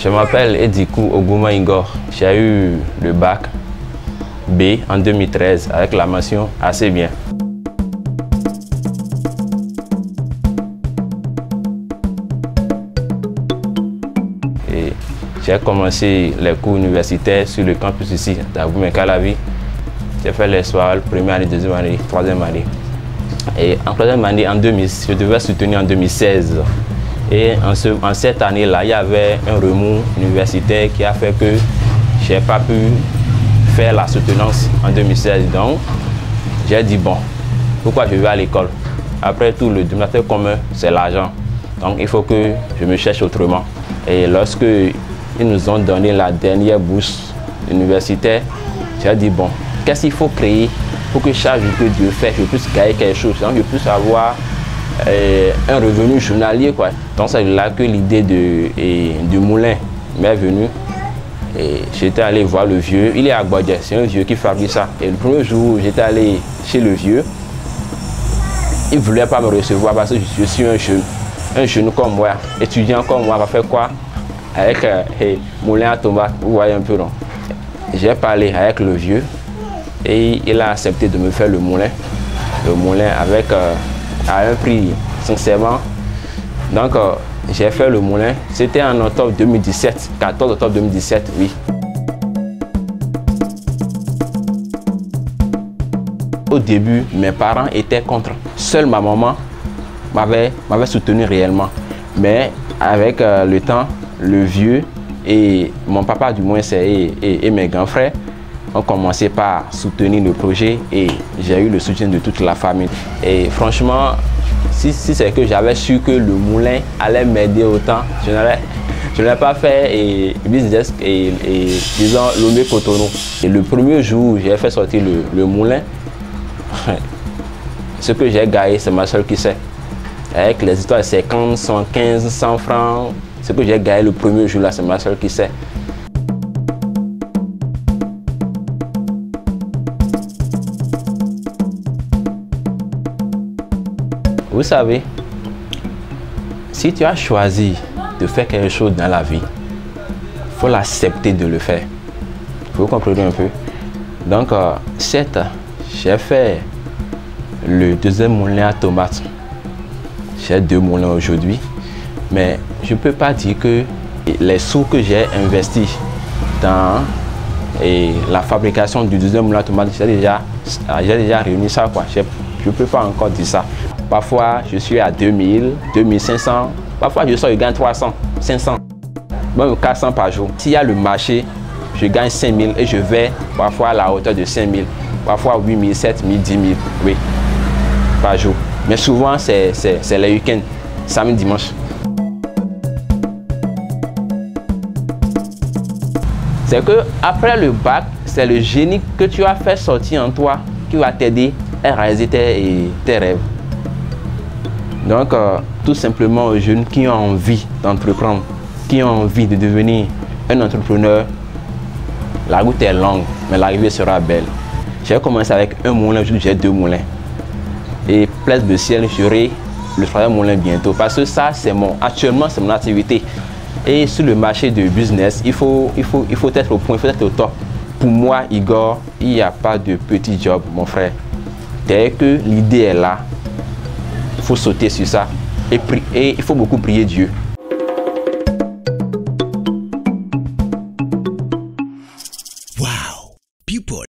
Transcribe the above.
Je m'appelle Edikou Ogouma Igor. J'ai eu le bac B en 2013 avec la mention assez bien. Et j'ai commencé les cours universitaires sur le campus ici d'Aboumey-Calavi. J'ai fait les soirs, première année, deuxième année, troisième année. Et en troisième année, en 2000, je devais soutenir en 2016. Et en cette année-là, il y avait un remous universitaire qui a fait que je n'ai pas pu faire la soutenance en 2016. Donc, j'ai dit, bon, pourquoi je vais à l'école? Après tout, le dénominateur commun, c'est l'argent. Donc, il faut que je me cherche autrement. Et lorsque ils nous ont donné la dernière bourse universitaire, j'ai dit, bon, qu'est-ce qu'il faut créer pour que chaque jour que Dieu fait, je puisse gagner quelque chose, donc je puisse avoir un revenu journalier, quoi. Donc c'est là que l'idée du moulin m'est venue. Et j'étais allé voir le vieux, il est à Gbodje, c'est un vieux qui fabrique ça. Et le premier jour où j'étais allé chez le vieux, il ne voulait pas me recevoir parce que je suis un jeune comme moi, étudiant comme moi, va faire quoi avec moulin à tomate, vous voyez un peu, non? J'ai parlé avec le vieux et il a accepté de me faire le moulin avec à un prix sincèrement. Donc j'ai fait le moulin, c'était en octobre 2017, 14 octobre 2017, oui. Au début, mes parents étaient contre. Seule ma maman m'avait soutenu réellement. Mais avec le temps, le vieux et mon papa du moins et mes grands frères ont commencé par soutenir le projet et j'ai eu le soutien de toute la famille. Et franchement, si c'est que j'avais su que le moulin allait m'aider autant, je n'aurais pas fait business et disons Lomé Cotonou. Et le premier jour où j'ai fait sortir le moulin, ce que j'ai gagné, c'est ma soeur qui sait. Avec les histoires de 50, 115, 100 francs, ce que j'ai gagné le premier jour là, c'est ma soeur qui sait. Vous savez, si tu as choisi de faire quelque chose dans la vie, il faut l'accepter de le faire. Vous comprenez un peu? Donc, certes, j'ai fait le deuxième moulin à tomates. J'ai 2 moulins aujourd'hui, mais je ne peux pas dire que les sous que j'ai investis dans la fabrication du deuxième moulin à tomates, j'ai déjà réuni ça, quoi. Je ne peux pas encore dire ça. Parfois, je suis à 2000, 2500. Parfois, je sors, je gagne 300, 500, même 400 par jour. S'il y a le marché, je gagne 5000 et je vais parfois à la hauteur de 5000. Parfois 8000, 7000, 10 000, oui, par jour. Mais souvent, c'est les week-ends, samedi, dimanche. C'est que après le bac, c'est le génie que tu as fait sortir en toi qui va t'aider à réaliser tes rêves. Donc, tout simplement aux jeunes qui ont envie d'entreprendre, qui ont envie de devenir un entrepreneur, la route est longue, mais l'arrivée sera belle. J'ai commencé avec un moulin, aujourd'hui j'ai 2 moulins. Et place de ciel, j'aurai le 3e moulin bientôt. Parce que ça, actuellement, c'est mon activité. Et sur le marché de business, il faut être au point, il faut être au top. Pour moi, Igor, il n'y a pas de petit job, mon frère. Dès que l'idée est là, il faut sauter sur ça et il faut beaucoup prier Dieu.